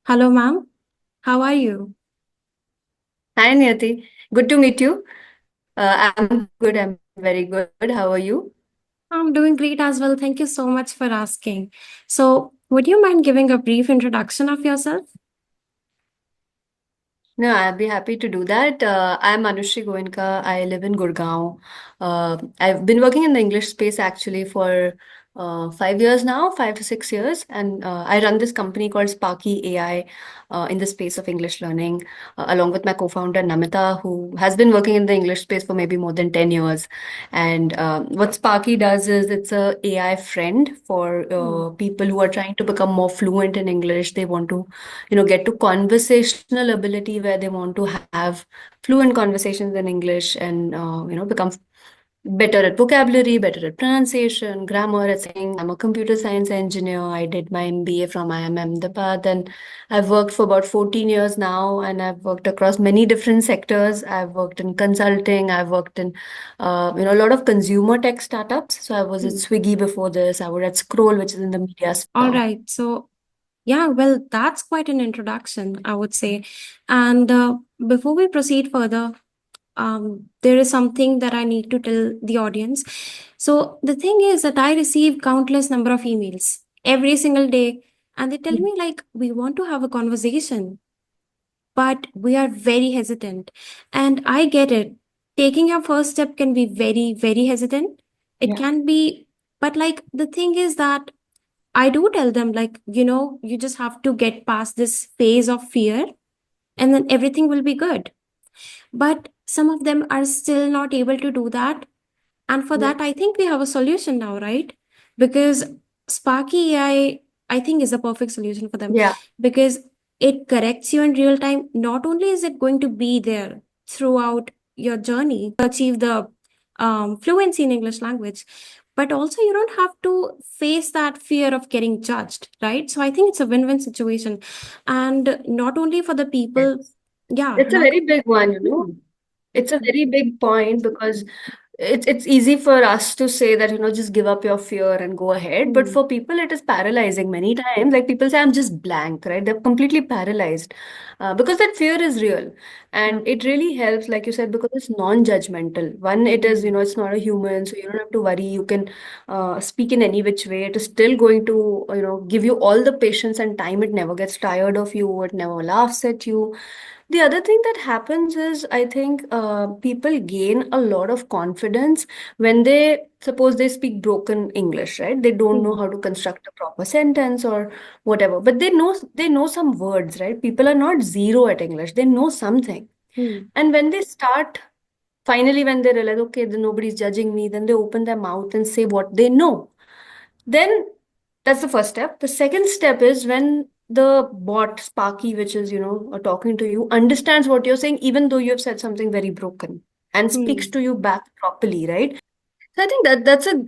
Hello, ma'am. How are you? Hi, Niyati. Good to meet you. I'm good. I'm very good. How are you? I'm doing great as well. Thank you so much for asking. So, would you mind giving a brief introduction of yourself? No, I'd be happy to do that. I'm Anushri Goenka. I live in Gurgaon. I've been working in the English space actually for 5 years now, 5 to 6 years, and I run this company called Sparky AI in the space of English learning, along with my co-founder Namita, who has been working in the English space for maybe more than 10 years. And what Sparky does is it's a AI friend for Hmm. people who are trying to become more fluent in English. They want to get to conversational ability where they want to have fluent conversations in English and become better at vocabulary, better at pronunciation, grammar, etc. I'm a computer science engineer. I did my MBA from IIM Ahmedabad, and I've worked for about 14 years now, and I've worked across many different sectors. I've worked in consulting. I've worked in a lot of consumer tech startups. So I was at Hmm. Swiggy before this. I was at Scroll, which is in the media All sphere. right. So, yeah, well, that's quite an introduction, I would say. And before we proceed further, there is something that I need to tell the audience. So, the thing is that I receive countless number of emails every single day, and they tell me like, we want to have a conversation, but we are very hesitant. And I get it. Taking your first step can be very, very hesitant. It Yeah. can be, but like the thing is that I do tell them, like, you just have to get past this phase of fear and then everything will be good. But some of them are still not able to do that. And for Yeah. that, I think we have a solution now, right? Because Sparky AI, I think, is a perfect solution for them Yeah. because it corrects you in real time. Not only is it going to be there throughout your journey to achieve the fluency in English language, but also you don't have to face that fear of getting judged, right? So I think it's a win-win situation. And not only for the people, Yes. yeah, It's a not. very big one, you know. Hmm. It's a very big point because it's easy for us to say that, just give up your fear and go ahead. But Hmm. for people, it is paralyzing many times. Like people say, I'm just blank, right? They're completely paralyzed because that fear is real. Yeah. And it really helps, like you said, because it's non-judgmental. One, it is, Hmm. it's not a human, so you don't have to worry. You can speak in any which way. It is still going to, give you all the patience and time. It never gets tired of you. It never laughs at you. The other thing that happens is, I think people gain a lot of confidence when they suppose they speak broken English, right? They don't know Hmm. how to construct a proper sentence or whatever, but they know some words, right? People are not zero at English; they know something, Hmm. and when they start, finally, when they realize, okay, then nobody's judging me, then they open their mouth and say what they know. Then that's the first step. The second step is when the bot, Sparky, which is, talking to you, understands what you're saying, even though you have said something very broken and speaks Hmm. to you back properly, right? So I think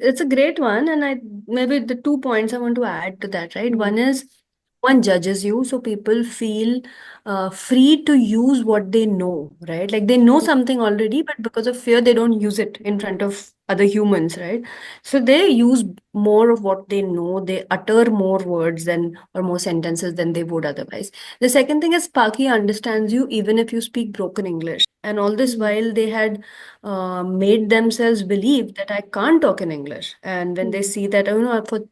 it's a great one. And I maybe the 2 points I want to add to that, right? Hmm. One is one judges you, so people feel free to use what they know, right? Like they know something already, but because of fear, they don't use it in front of other humans, right? So they use more of what they know. They utter more words than or more sentences than they would otherwise. The second thing is Sparky understands you even if you speak broken English. And all this Hmm. while they had made themselves believe that I can't talk in English. And when they Hmm. see that,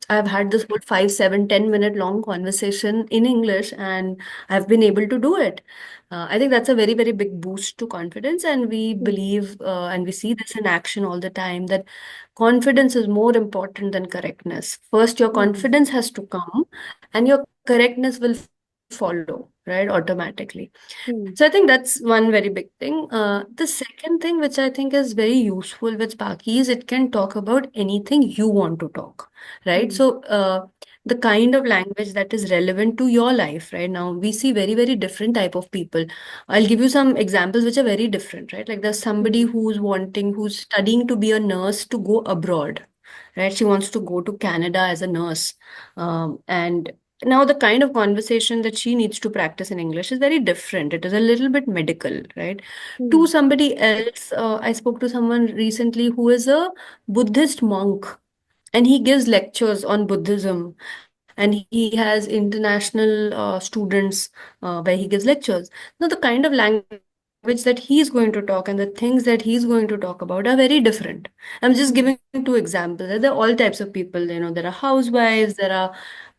I've had this whole 5, 7, 10 minute long conversation in English and I've been able to do it. I think that's a very, very big boost to confidence. And we Hmm. believe and we see this in action all the time that confidence is more important than correctness. First, your Hmm. confidence has to come and your correctness will follow, right, automatically. So I Hmm. think that's one very big thing. The second thing, which I think is very useful with Sparky, is it can talk about anything you want to talk, right? Hmm. So the kind of language that is relevant to your life, right? Now we see very, very different type of people. I'll give you some examples which are very different, right? Like there's somebody Hmm. who's studying to be a nurse to go abroad, right? She wants to go to Canada as a nurse, and now, the kind of conversation that she needs to practice in English is very different. It is a little bit medical, right? To Hmm. somebody else, I spoke to someone recently who is a Buddhist monk and he gives lectures on Buddhism. and he has international students where he gives lectures. Now, the kind of language that he's going to talk and the things that he's going to talk about are very different. I'm just giving two Hmm. examples. There are all types of people, there are housewives, there are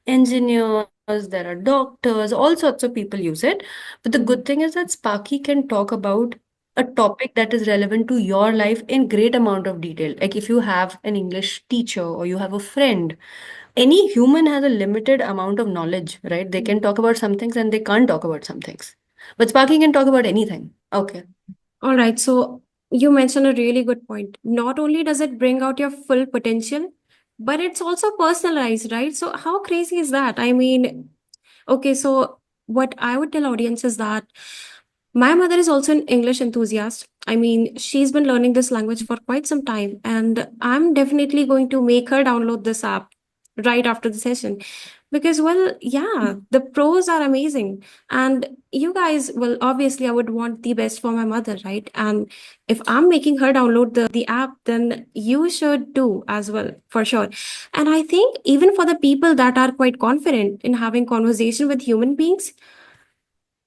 engineers, there are doctors, all sorts of people use it. But the good thing is Hmm. that Sparky can talk about a topic that is relevant to your life in great amount of detail. Like if you have an English teacher or you have a friend, any human has a limited amount of knowledge, right? They can Hmm. talk about some things and they can't talk about some things. But Sparky can talk about anything. Okay. All right. So you mentioned a really good point. Not only does it bring out your full potential, but it's also personalized, right? So how crazy is that? I mean, okay, so what I would tell audience is that my mother is also an English enthusiast. I mean, she's been learning this language for quite some time, and I'm definitely going to make her download this app right after the session because, well, yeah, the pros are amazing. And you guys, well, obviously, I would want the best for my mother, right? And if I'm making her download the app, then you should too, as well, for sure. And I think even for the people that are quite confident in having conversation with human beings,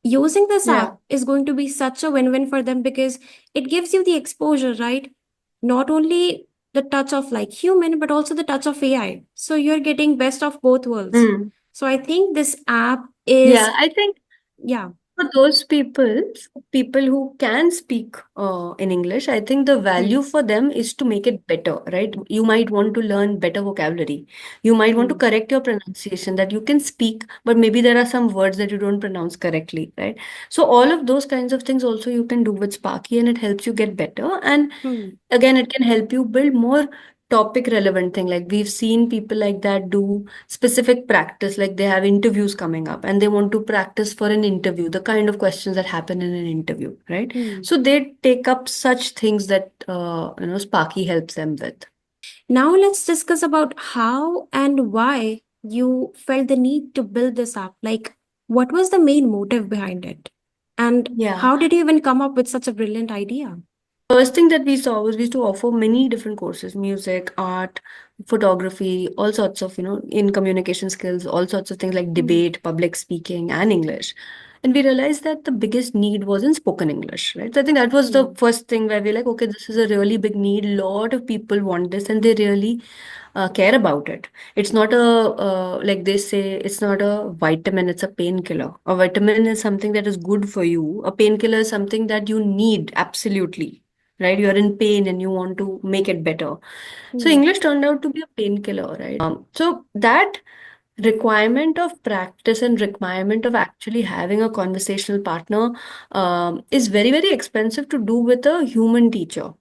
using this Yeah. app is going to be such a win-win for them because it gives you the exposure, right? Not only the touch of like human, but also the touch of AI. So you're getting best of both worlds. Hmm. So I think this app Yeah, is, I think yeah. for those people, people who can speak in English, I think the value Hmm. for them is to make it better, right? You might want to learn better vocabulary. You might want to Hmm. correct your pronunciation that you can speak, but maybe there are some words that you don't pronounce correctly, right? So all of those kinds of things also you can do with Sparky and it helps you get better. And Hmm. again, it can help you build more topic relevant thing. Like we've seen people like that do specific practice, like they have interviews coming up and they want to practice for an interview, the kind of questions that happen in an interview, right? Hmm. So they take up such things that Sparky helps them with. Now let's discuss about how and why you felt the need to build this app. Like, what was the main motive behind it? And Yeah. how did you even come up with such a brilliant idea? First thing that we saw was we used to offer many different courses, music, art, photography, all sorts of, in communication skills, all sorts of things like Hmm. debate, public speaking, and English. And we realized that the biggest need was in spoken English, right? So I think that was the Hmm. first thing where we're like, okay, this is a really big need. A lot of people want this and they really care about it. It's not like they say, it's not a vitamin, it's a painkiller. A vitamin is something that is good for you. A painkiller is something that you need absolutely, right? You're in pain and you want to make it better. So Hmm. English turned out to be a painkiller, right? So that requirement of practice and requirement of actually having a conversational partner is very, very expensive to do with a human teacher.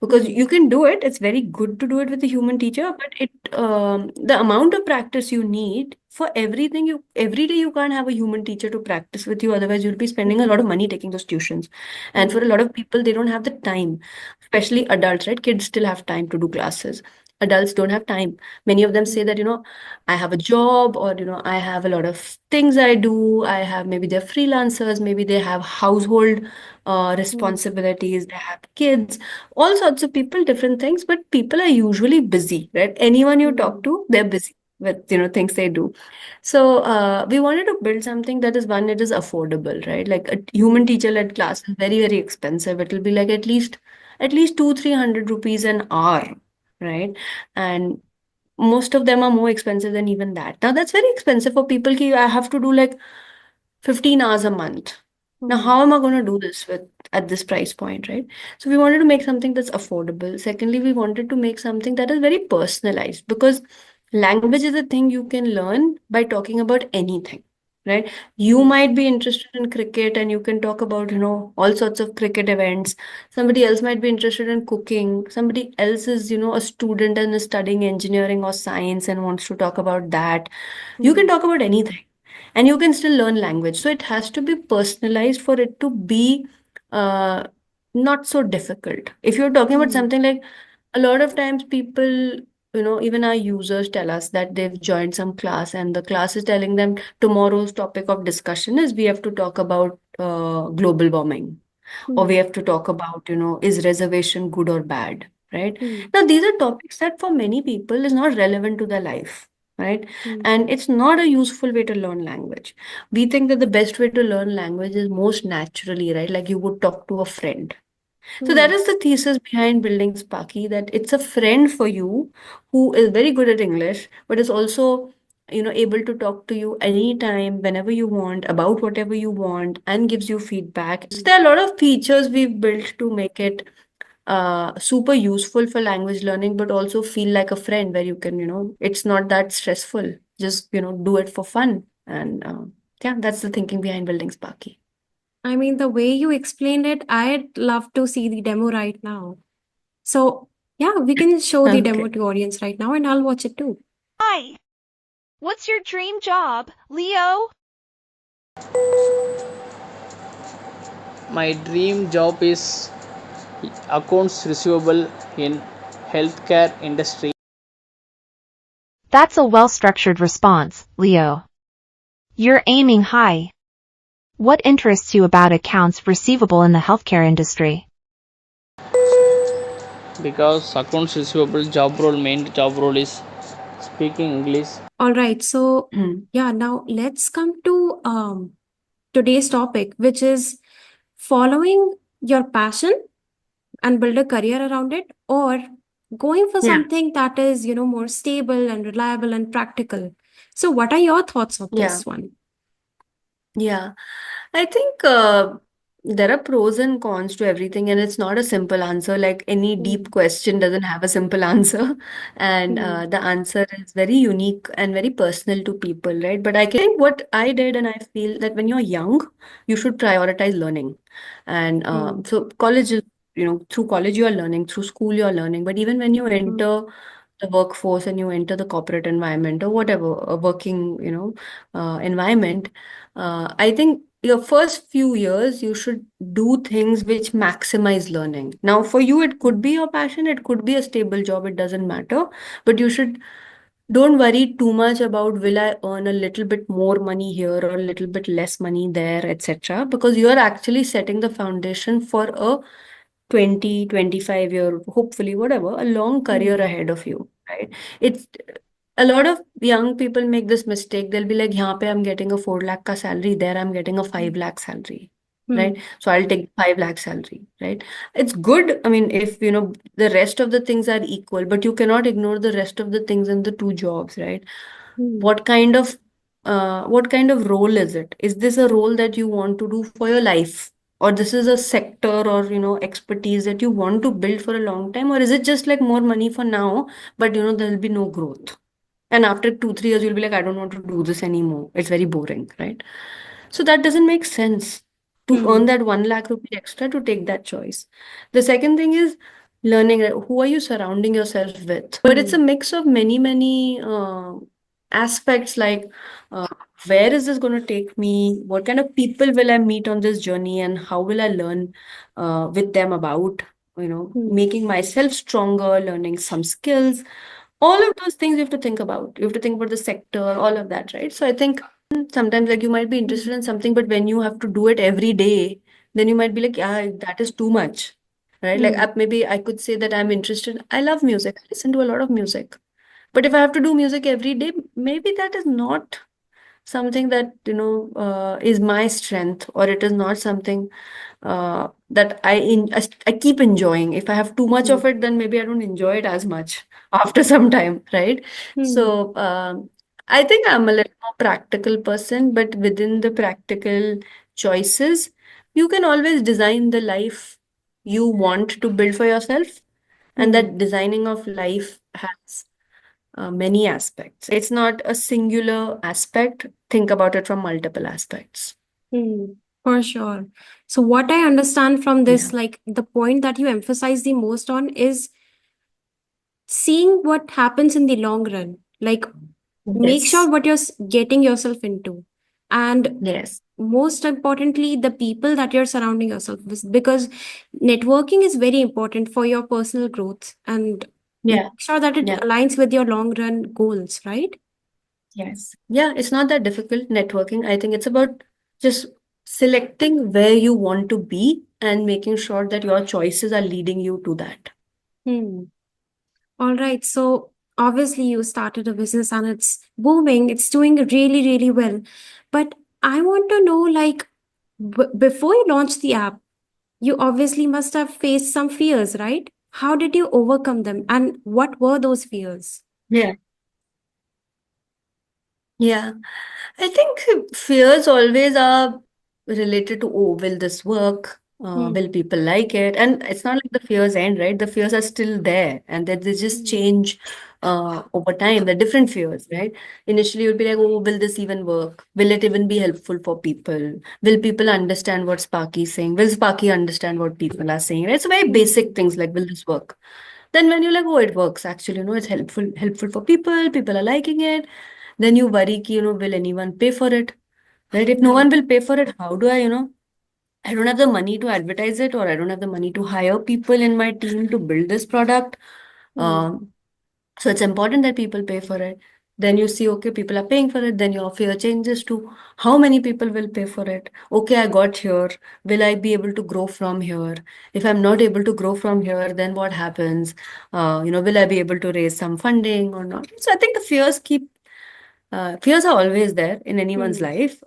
Because Hmm. you can do it, it's very good to do it with a human teacher, but the amount of practice you need for everything you every day you can't have a human teacher to practice with you, otherwise you'll be spending a Hmm. lot of money taking those tuitions. And for Hmm. a lot of people, they don't have the time, especially adults, right? Kids still have time to do classes. Adults don't have time. Many of them say Hmm. that, I have a job or, I have a lot of things I do. I have maybe they're freelancers, maybe they have household Hmm. responsibilities, they have kids, all sorts of people, different things, but people are usually busy, right? Anyone you talk Hmm. to, they're busy with, things they do. So we wanted to build something that is one, it is affordable, right? Like a human Hmm. teacher-led class is very, very expensive. It'll be like at least 200-300 rupees an hour, right? And most of them are more expensive than even that. Now that's very expensive for people. Ki I have to do like 15 hours a month. Now, Hmm. how am I going to do this with at this price point, right? So we wanted to make something that's affordable. Secondly, we wanted to make something that is very personalized because language is a thing you can learn by talking about anything, right? You Hmm. might be interested in cricket and you can talk about, all sorts of cricket events. Somebody else might be interested in cooking. Somebody else is, a student and is studying engineering or science and wants to talk about that. You can Hmm. talk about anything and you can still learn language. So it has to be personalized for it to be uh, not so difficult. If you're talking about Hmm. something like a lot of times people, even our users tell us that they've joined some class and the class is telling them tomorrow's topic of discussion is we have to talk about global warming or we Hmm. have to talk about, is reservation good or bad, right? Hmm. Now, these are topics that for many people is not relevant to their life, right? Hmm. And it's not a useful way to learn language. We think that the best way to learn language is most naturally, right? Like you would talk to a friend. So that Hmm. is the thesis behind building Sparky, that it's a friend for you who is very good at English, but is also, able to talk to you anytime, whenever you want, about whatever you want, and gives you feedback. So there are a lot of features we've built to make it super useful for language learning, but also feel like a friend where you can, it's not that stressful. Just, do it for fun. And yeah, that's the thinking behind building Sparky. I mean, the way you explained it, I'd love to see the demo right now. So, yeah, we can show the demo Okay. to audience right now and I'll watch it too. Hi, what's your dream job, Leo? My dream job is accounts receivable in healthcare industry. That's a well-structured response, Leo. You're aiming high. What interests you about accounts receivable in the healthcare industry? Because accounts receivable job role, main job role is speaking English. All right. So, Hmm. yeah, now let's come to today's topic, which is following your passion and build a career around it, or going for Yeah. something that is, more stable and reliable and practical. So, what are your thoughts of Yeah. this one? Yeah. I think there are pros and cons to everything, and it's not a simple answer. Like any deep Hmm. question doesn't have a simple answer, and Hmm. the answer is very unique and very personal to people, right? But I think what I did, and I feel that when you're young, you should prioritize learning. And Hmm. so college is, through college you are learning, through school you are learning, but even when you Hmm. enter the workforce and you enter the corporate environment or whatever, a working, environment, I think your first few years, you should do things which maximize learning. Now, for you, it could be your passion, it could be a stable job, it doesn't matter. But you should don't worry too much about will I earn a little bit more money here or a little bit less money there, etc. Because you are actually setting the foundation for a 20, 25 year, hopefully, whatever, a long career Hmm. ahead of you, right? It's a lot of young people make this mistake. They'll be like, यहाँ पे I'm getting a 4 lakh ka salary, there I'm getting a 5 lakh salary, right? Hmm. So I'll take 5 lakh salary, right? It's good. I mean, if the rest of the things are equal, but you cannot ignore the rest of the things in the two jobs, right? Hmm. What kind of what kind of role is it? Is this a role that you want to do for your life? Or this is a sector or expertise that you want to build for a long time? Or is it just like more money for now, but there'll be no growth? And after 2, 3 years, you'll be like, I don't want to do this anymore. It's very boring, right? So that doesn't make sense to earn Hmm. that 1 lakh rupee extra to take that choice. The second thing is learning, who are you surrounding yourself with? But it's a Hmm. mix of many, many aspects like where is this going to take me? What kind of people will I meet on this journey? And how will I learn with them about, Hmm. making myself stronger, learning some skills? All of those things you have to think about. You have to think about the sector, all of that, right? So I think sometimes like you might be Hmm. interested in something, but when you have to do it every day, then you might be like, yeah, that is too much, right? Like Hmm. maybe I could say that I'm interested. I love music. I listen to a lot of music. But if I have to do music every day, maybe that is not something that is my strength, or it is not something that I keep enjoying. If I have too much Hmm. of it, then maybe I don't enjoy it as much after some time, right? Hmm. So I think I'm a little more practical person, but within the practical choices, you can always design the life you want to build for yourself, and Hmm. that designing of life has many aspects. It's not a singular aspect. Think about it from multiple aspects. Hmm. For sure. So, what I understand from Yeah. this, like the point that you emphasize the most on is seeing what happens in the long run. Like, make sure Yes. what you're getting yourself into. And Yes. most importantly, the people that you're surrounding yourself with, because networking is very important for your personal growth and make Yeah. sure that it Yeah. aligns with your long run goals, right? Yes. Yeah. It's not that difficult networking. I think it's about just selecting where you want to be and making sure that your choices are leading you to that. Hmm. All right. So, obviously you started a business and it's booming, it's doing really, really well. But I want to know, like, before you launched the app, you obviously must have faced some fears, right? How did you overcome them? And what were those fears? Yeah. Yeah. I think fears always are related to, oh, will this work? Will Hmm. people like it? And it's not like the fears end, right? The fears are still there and that they just Hmm. change over time. They're different fears, right? Initially, you'd be like, oh, will this even work? Will it even be helpful for people? Will people understand what Sparky is saying? Will Sparky understand what people are saying? Right? So very basic Hmm. things like, will this work? Then when you're like, oh, it works actually, it's helpful for people, people are liking it. Then you worry, ki, will anyone pay for it? Right? If no Hmm. one will pay for it, how do I don't have the money to advertise it, or I don't have the money to hire people in my team to build this product. Hmm. Um, so it's important that people pay for it. Then you see, okay, people are paying for it. Then your fear changes to how many people will pay for it. Okay, I got here. Will I be able to grow from here? If I'm not able to grow from here, then what happens? Will I be able to raise some funding or not? So I think the fears are always there in anyone's Hmm. life.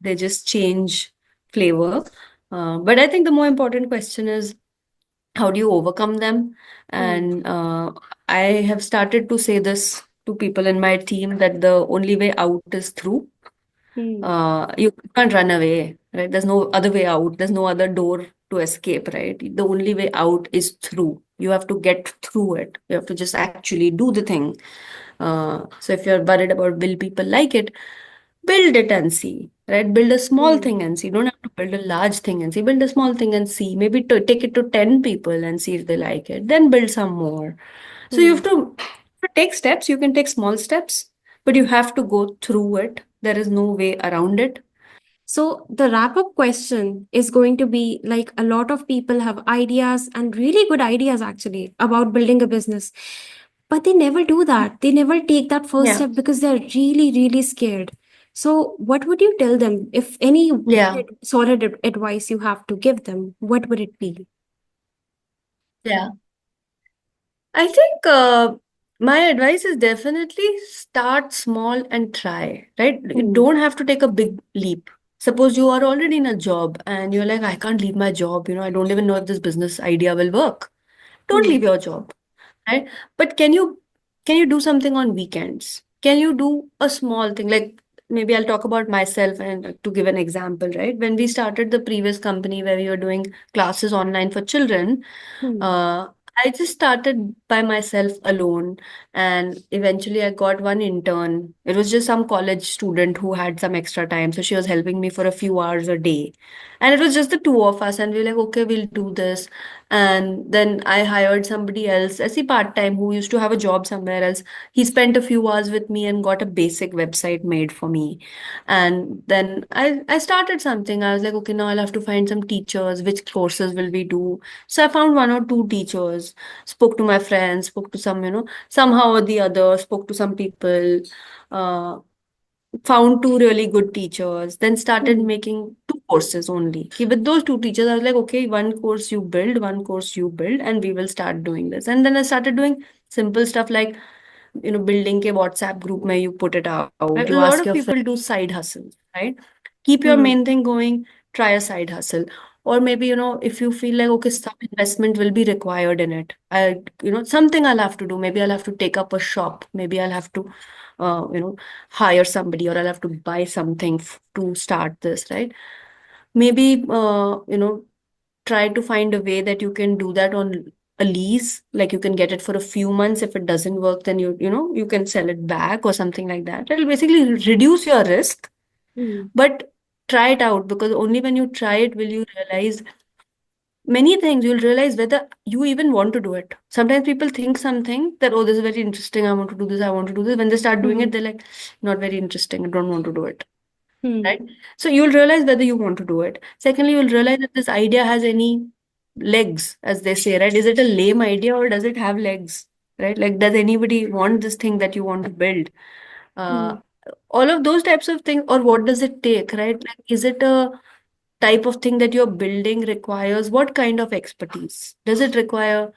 They just change flavor. But I think the more important question is how do you overcome them? Hmm. And I have started to say this to people in my team that the only way out is through. Hmm. You can't run away, right? There's no other way out. There's no other door to escape, right? The only way out is through. You have to get through it. You have to just actually do the thing. So if you're worried about will people like it, build it and see, right? Build a small Hmm. thing and see. Don't have to build a large thing and see. Build a small thing and see. Maybe to take it to 10 people and see if they like it. Then build some more. So you Hmm. have to take steps. You can take small steps, but you have to go through it. There is no way around it. So, the wrap up question is going to be like, a lot of people have ideas and really good ideas actually about building a business, but they never do that. They never take that first Yeah. step because they're really, really scared. So, what would you tell them? If any Yeah. solid advice you have to give them, what would it be? Yeah. I think my advice is definitely start small and try, right? You Hmm. don't have to take a big leap. Suppose you are already in a job and you're like, I can't leave my job, I don't even know if this business idea will work. Don't Hmm. leave your job, right? But can you do something on weekends? Can you do a small thing? Like maybe I'll talk about myself and to give an example, right? When we started the previous company where we were doing classes online for children, Hmm. uh, I just started by myself alone, and eventually I got one intern. It was just some college student who had some extra time, so she was helping me for a few hours a day. And it was just the two of us, and we were like, okay, we'll do this. And then I hired somebody else, as a part-time, who used to have a job somewhere else. He spent a few hours with me and got a basic website made for me. And then I started something. I was like, okay, now I'll have to find some teachers. Which courses will we do? So I found one or two teachers, spoke to my friends, spoke to some, somehow or the other, spoke to some people, uh, found two really good teachers, then started Hmm. making two courses only. Okay, with those two teachers, I was like, okay, one course you build, one course you build, and we will start doing this. And then I started doing simple stuff like, building के WhatsApp group में you put it out. right? A You lot ask of your people do side hustles, right? Keep your Hmm. main thing going, try a side hustle. Or maybe, if you feel like, okay, some investment will be required in it. Something I'll have to do. Maybe I'll have to take up a shop. Maybe I'll have to, uh, you know, hire somebody or I'll have to buy something to start this, right? Maybe, try to find a way that you can do that on a lease, like you can get it for a few months. If it doesn't work, then you can sell it back or something like that. It'll basically reduce your risk, Hmm. but try it out, because only when you try it will you realize many things. You'll realize whether you even want to do it. Sometimes people think something that, oh, this is very interesting, I want to do this, I want to do this. When they start doing Hmm. it, they're like, not very interesting, I don't want to do it. Hmm. Right? So you'll realize whether you want to do it. Secondly, you'll realize if this idea has any legs, as they say, right? Is it a lame idea or does it have legs? Right? Like, does anybody want this thing that you want to build? Hmm. Uh, all of those types of things, or what does it take, right? Like, is it a type of thing that you're building requires what kind of expertise? Does it require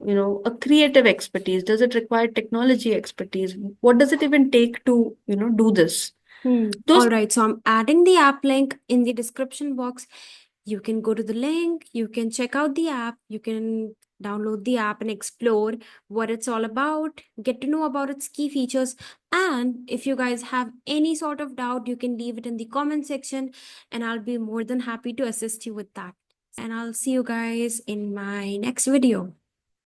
a creative expertise? Does it require technology expertise? What does it even take to, do this? Those All right, so I'm adding the app link in the description box. You can go to the link, you can check out the app, you can download the app and explore what it's all about, get to know about its key features. And if you guys have any sort of doubt, you can leave it in the comment section and I'll be more than happy to assist you with that. And I'll see you guys in my next video.